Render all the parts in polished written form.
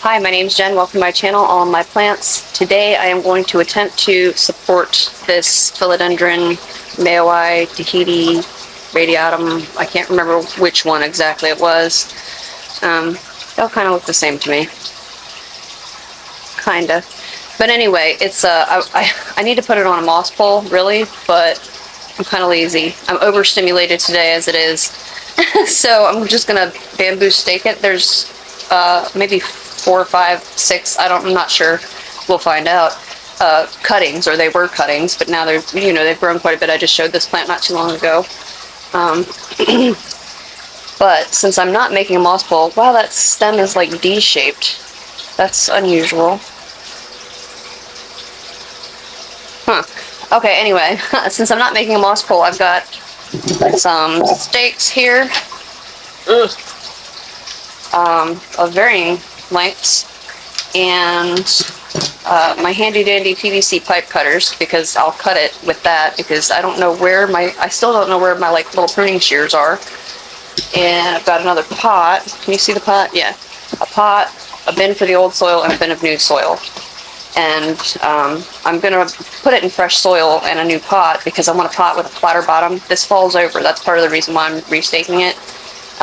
Hi, my name is Jen. Welcome to my channel, All My Plants. Today I am going to attempt to support this Philodendron Mayoi Tahiti radiatum. I can't remember which one exactly it was. They all kind of look the same to me. Kinda. But anyway, it's I need to put it on a moss pole, really, but I'm kind of lazy. I'm overstimulated today as it is. So I'm just gonna bamboo stake it. There's maybe 4, 5, 6, I'm not sure, we'll find out, cuttings, or they were cuttings, but now they're, they've grown quite a bit. I just showed this plant not too long ago. But since I'm not making a moss pole, wow, that stem is like D-shaped. That's unusual. Huh. Okay, anyway, since I'm not making a moss pole, I've got some stakes here. Of varying lengths, and my handy dandy PVC pipe cutters, because I'll cut it with that, because I still don't know where my like little pruning shears are. And I've got another pot. Can you see the pot? Yeah. A pot, a bin for the old soil, and a bin of new soil. And I'm gonna put it in fresh soil and a new pot, because I want a pot with a flatter bottom. This falls over. That's part of the reason why I'm restaking it.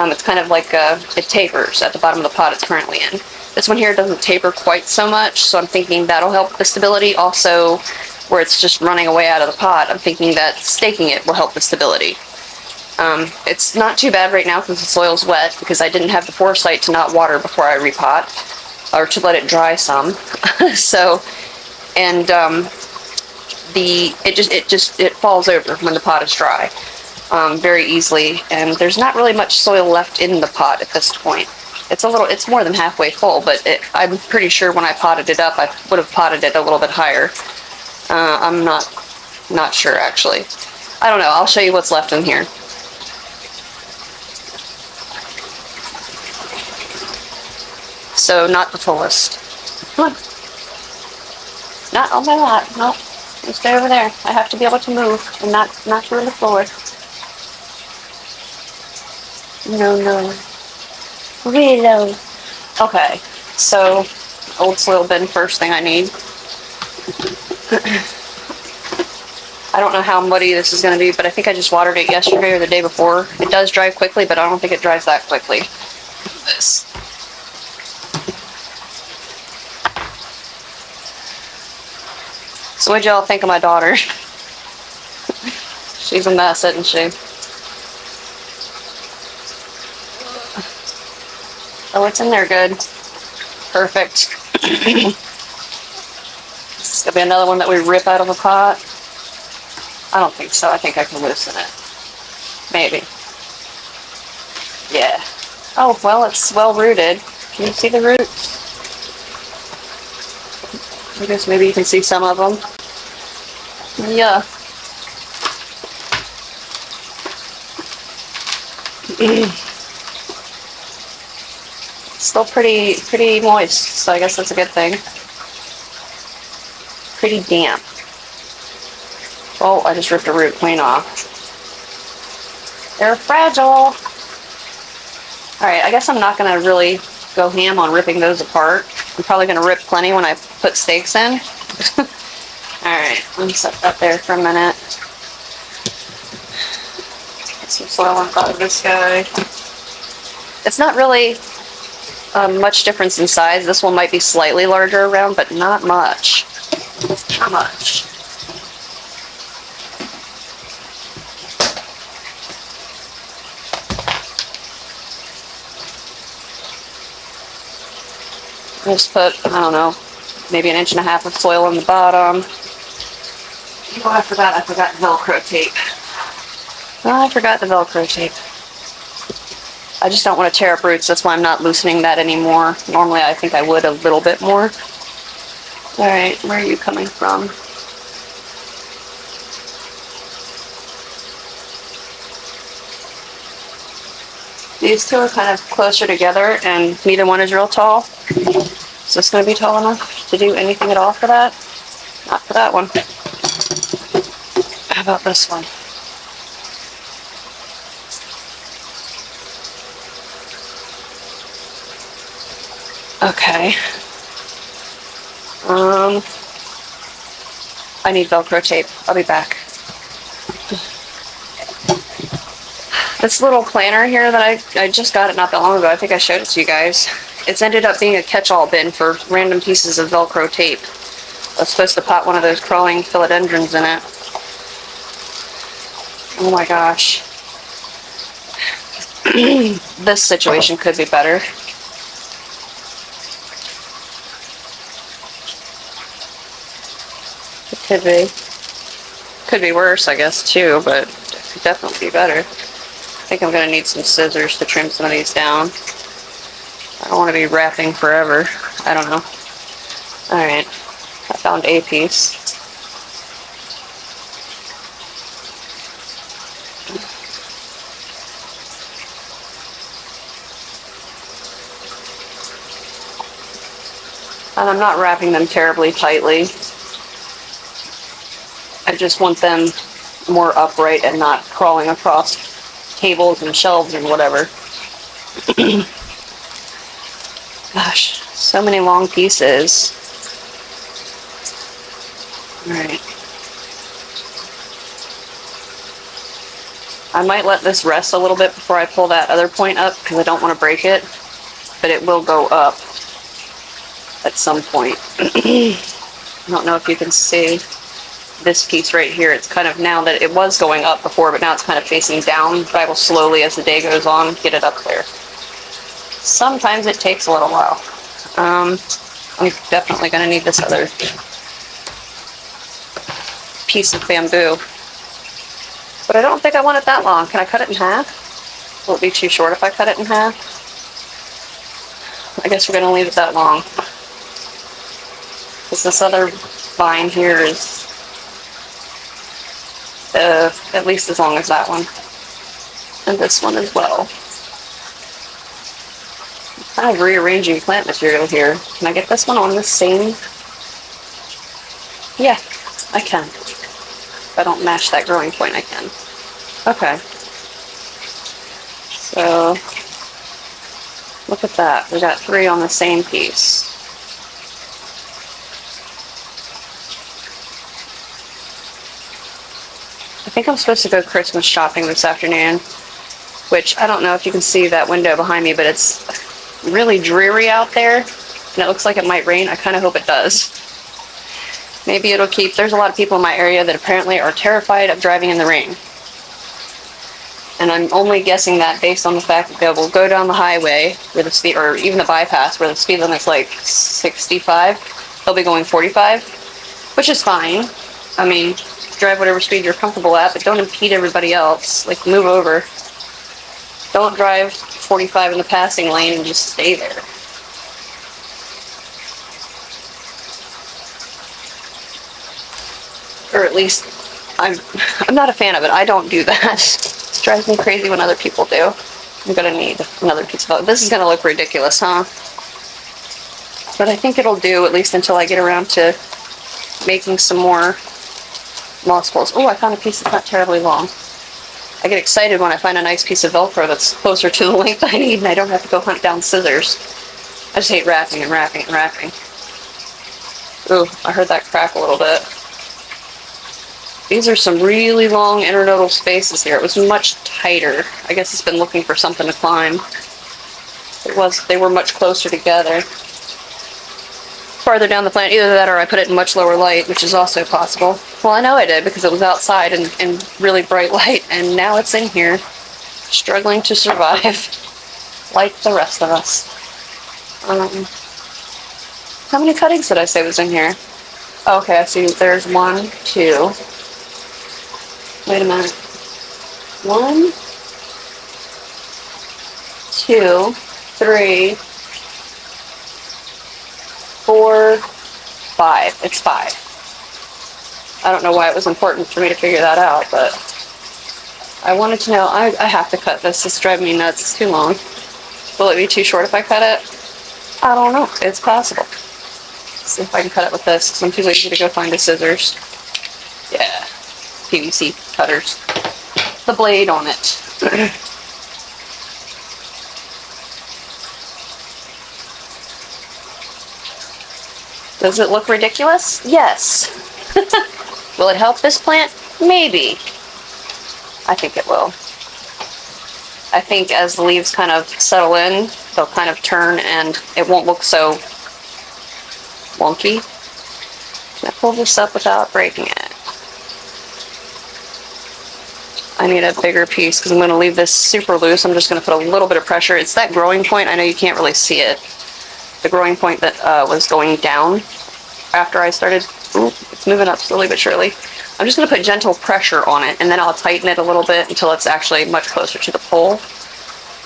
It's kind of like it tapers at the bottom of the pot it's currently in. This one here doesn't taper quite so much, so I'm thinking that'll help the stability. Also, where it's just running away out of the pot, I'm thinking that staking it will help the stability. It's not too bad right now because the soil's wet, because I didn't have the foresight to not water before I repot, or to let it dry some. So, and it falls over when the pot is dry. Very easily, and there's not really much soil left in the pot at this point. It's more than halfway full, but I'm pretty sure when I potted it up, I would have potted it a little bit higher. I'm not sure, actually. I don't know. I'll show you what's left in here. So, not the fullest. Come on. Not on my lap. Nope. You stay over there. I have to be able to move and not ruin the floor. No. Reload. Okay, so old soil bin, first thing I need. I don't know how muddy this is going to be, but I think I just watered it yesterday or the day before. It does dry quickly, but I don't think it dries that quickly. This. So what'd y'all think of my daughter? She's a mess, isn't she? Oh, it's in there good. Perfect. This is going to be another one that we rip out of a pot. I don't think so. I think I can loosen it. Maybe. Yeah. Oh, well, it's well rooted. Can you see the roots? I guess maybe you can see some of them. Yeah. Still pretty moist, so I guess that's a good thing. Pretty damp. Oh, I just ripped a root clean off. They're fragile. Alright, I guess I'm not going to really go ham on ripping those apart. I'm probably going to rip plenty when I put stakes in. Alright, let me set that there for a minute. Get some soil on top of this guy. It's not really much difference in size. This one might be slightly larger around, but not much. Not much. I'll just put, I don't know, maybe 1.5 inches of soil on the bottom. Oh, I forgot Velcro tape. Oh, I forgot the Velcro tape. I just don't want to tear up roots, that's why I'm not loosening that anymore. Normally I think I would a little bit more. Alright, where are you coming from? These two are kind of closer together, and neither one is real tall. Is this going to be tall enough to do anything at all for that? Not for that one. How about this one? Okay. I need Velcro tape. I'll be back. This little planner here that I just got it not that long ago. I think I showed it to you guys. It's ended up being a catch-all bin for random pieces of Velcro tape. I was supposed to pop one of those crawling philodendrons in it. Oh my gosh. This situation could be better. It could be. Could be worse, I guess, too, but it could definitely be better. I think I'm going to need some scissors to trim some of these down. I don't want to be wrapping forever. I don't know. Alright. I found a piece. And I'm not wrapping them terribly tightly. I just want them more upright and not crawling across tables and shelves and whatever. Gosh, so many long pieces. Alright. I might let this rest a little bit before I pull that other point up because I don't want to break it, but it will go up at some point. I don't know if you can see this piece right here. It's kind of, now that it was going up before, but now it's kind of facing down, but I will slowly, as the day goes on, get it up there. Sometimes it takes a little while. I'm definitely going to need this other piece of bamboo. But I don't think I want it that long. Can I cut it in half? Will it be too short if I cut it in half? I guess we're going to leave it that long. Because this other vine here is at least as long as that one. And this one as well. I'm kind of rearranging plant material here. Can I get this one on the same? Yeah, I can. If I don't match that growing point, I can. Okay. So, look at that. We got 3 on the same piece. I think I'm supposed to go Christmas shopping this afternoon, which I don't know if you can see that window behind me, but it's really dreary out there, and it looks like it might rain. I kind of hope it does. Maybe it'll keep... There's a lot of people in my area that apparently are terrified of driving in the rain. And I'm only guessing that based on the fact that they will go down the highway where the speed, or even the bypass where the speed limit's like 65, they'll be going 45, which is fine. I mean, drive whatever speed you're comfortable at, but don't impede everybody else. Like, move over. Don't drive 45 in the passing lane and just stay there. Or at least, I'm not a fan of it. I don't do that. It drives me crazy when other people do. I'm gonna need another piece of... This is gonna look ridiculous, huh? But I think it'll do, at least until I get around to making some more moss balls. Oh, I found a piece that's not terribly long. I get excited when I find a nice piece of Velcro that's closer to the length I need and I don't have to go hunt down scissors. I just hate wrapping and wrapping and wrapping. Ooh, I heard that crack a little bit. These are some really long internodal spaces here. It was much tighter. I guess it's been looking for something to climb. They were much closer together. Farther down the plant, either that or I put it in much lower light, which is also possible. Well, I know I did because it was outside in really bright light, and now it's in here, struggling to survive, like the rest of us. How many cuttings did I say was in here? Okay, I see there's 1, 2. Wait a minute. 1, 2, 3, 4, 5. It's 5. I don't know why it was important for me to figure that out, but I wanted to know. I have to cut this. It's driving me nuts. It's too long. Will it be too short if I cut it? I don't know. It's possible. Let's see if I can cut it with this, because I'm too lazy to go find the scissors. Yeah. PVC cutters. The blade on it. Does it look ridiculous? Yes. Will it help this plant? Maybe. I think it will. I think as the leaves kind of settle in, they'll kind of turn and it won't look so wonky. Can I pull this up without breaking it? I need a bigger piece because I'm going to leave this super loose. I'm just going to put a little bit of pressure. It's that growing point. I know you can't really see it. The growing point that was going down after I started. Ooh, it's moving up slowly but surely. I'm just going to put gentle pressure on it, and then I'll tighten it a little bit until it's actually much closer to the pole.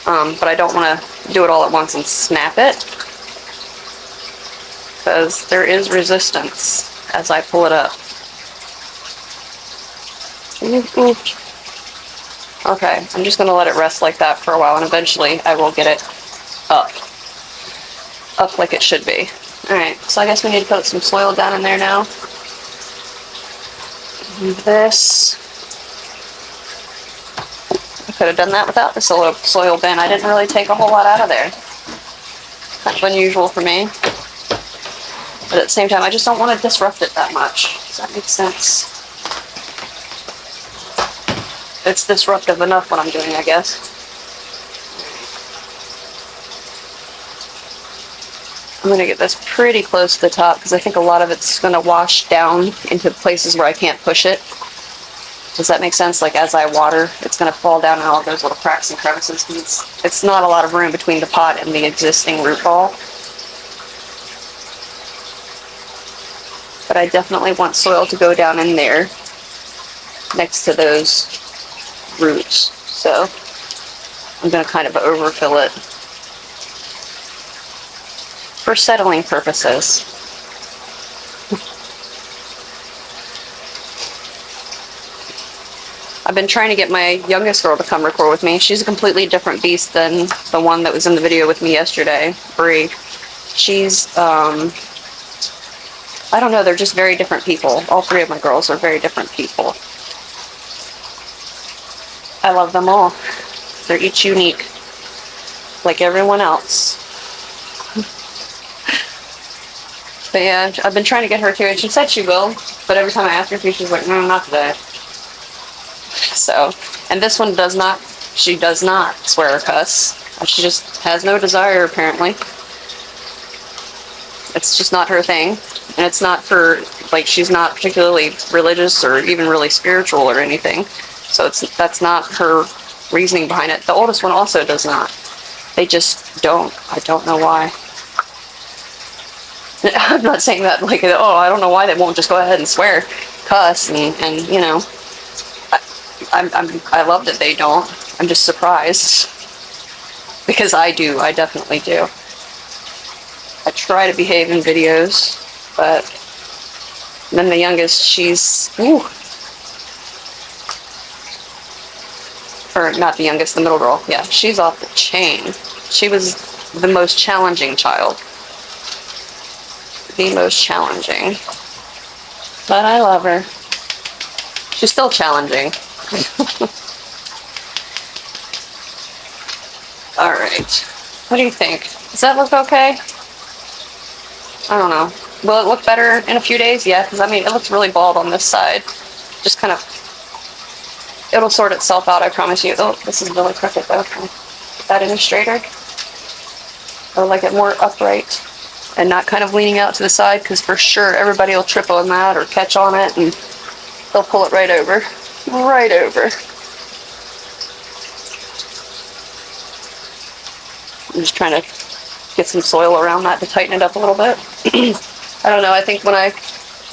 But I don't want to do it all at once and snap it, because there is resistance as I pull it up. Ooh. Okay, I'm just going to let it rest like that for a while, and eventually I will get it up like it should be. Alright, so I guess we need to put some soil down in there now. And this, I could have done that without the soil bin. I didn't really take a whole lot out of there. Kind of unusual for me. But at the same time, I just don't want to disrupt it that much. Does that make sense? It's disruptive enough what I'm doing, I guess. I'm going to get this pretty close to the top because I think a lot of it's going to wash down into places where I can't push it. Does that make sense? Like as I water, it's going to fall down in all those little cracks and crevices because it's not a lot of room between the pot and the existing root ball. But I definitely want soil to go down in there next to those roots. So I'm going to kind of overfill it for settling purposes. I've been trying to get my youngest girl to come record with me. She's a completely different beast than the one that was in the video with me yesterday, Bree. She's, I don't know, they're just very different people. All three of my girls are very different people. I love them all. They're each unique, like everyone else. But yeah, I've been trying to get her to, and she said she will, but every time I ask her to, she's like, no, not today. So, and this one does not, she does not swear or cuss. She just has no desire, apparently. It's just not her thing. And it's not for, like, she's not particularly religious or even really spiritual or anything. So that's not her reasoning behind it. The oldest one also does not. They just don't. I don't know why. I'm not saying that like, oh, I don't know why they won't just go ahead and swear, cuss, and you know, I love that they don't. I'm just surprised because I do. I definitely do. I try to behave in videos, but then the youngest, she's, or not the youngest, the middle girl. Yeah, she's off the chain. She was the most challenging child. The most challenging. But I love her. She's still challenging. Alright. What do you think? Does that look okay? I don't know. Will it look better in a few days? Yeah, because I mean, it looks really bald on this side. Just kind of, it'll sort itself out, I promise you. Oh, this is really crooked though. Put that any straighter. I would like it more upright and not kind of leaning out to the side, because for sure everybody will trip on that or catch on it and they'll pull it right over. Right over. I'm just trying to get some soil around that to tighten it up a little bit. I don't know, I think when I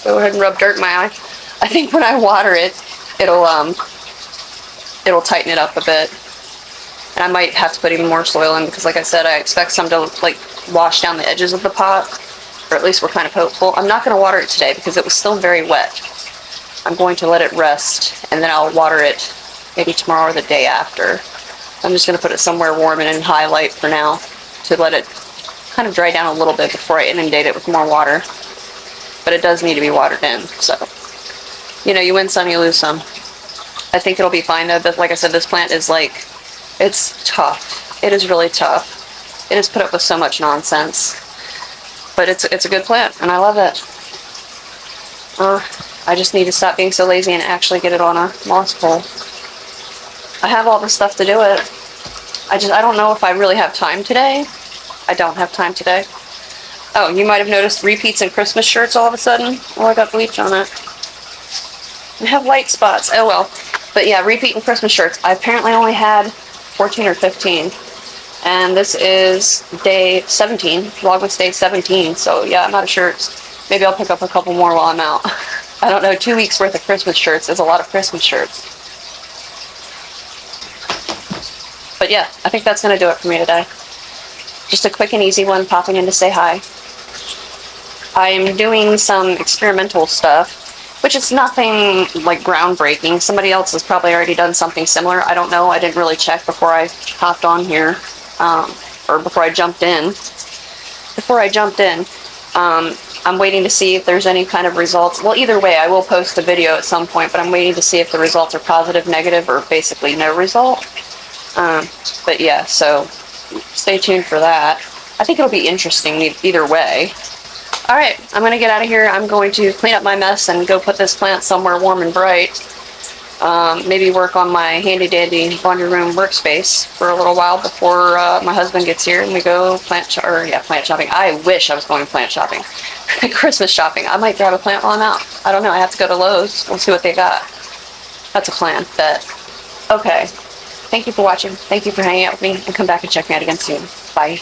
go ahead and rub dirt in my eye, I think when I water it, it'll tighten it up a bit. And I might have to put even more soil in because, like I said, I expect some to like wash down the edges of the pot, or at least we're kind of hopeful. I'm not going to water it today because it was still very wet. I'm going to let it rest, and then I'll water it maybe tomorrow or the day after. I'm just going to put it somewhere warm and in high light for now to let it kind of dry down a little bit before I inundate it with more water. But it does need to be watered in, so, you know, you win some, you lose some. I think it'll be fine though. But like I said, this plant is like, it's tough. It is really tough. It has put up with so much nonsense. but it's a good plant, and I love it. I just need to stop being so lazy and actually get it on a moss pole. I have all the stuff to do it. I don't know if I really have time today. I don't have time today. Oh, you might have noticed repeats in Christmas shirts all of a sudden. Oh, I got bleach on it. I have white spots. Oh well. But yeah, repeat in Christmas shirts. I apparently only had 14 or 15. And this is day 17. Vlogmas day 17. So yeah, I'm out of shirts. Maybe I'll pick up a couple more while I'm out. I don't know, 2 weeks worth of Christmas shirts is a lot of Christmas shirts. But yeah, I think that's going to do it for me today. Just a quick and easy one, popping in to say hi. I'm doing some experimental stuff, which is nothing like groundbreaking. Somebody else has probably already done something similar. I don't know. I didn't really check before I hopped on here, or before I jumped in. I'm waiting to see if there's any kind of results. Well, either way, I will post the video at some point, but I'm waiting to see if the results are positive, negative, or basically no result. But yeah, so stay tuned for that. I think it'll be interesting either way. Alright, I'm going to get out of here. I'm going to clean up my mess and go put this plant somewhere warm and bright. Maybe work on my handy-dandy laundry room workspace for a little while before my husband gets here and we go plant shopping. I wish I was going plant shopping. Christmas shopping. I might grab a plant while I'm out. I don't know. I have to go to Lowe's. We'll see what they got. That's a plan. Bet. Okay. Thank you for watching. Thank you for hanging out with me, and come back and check me out again soon. Bye.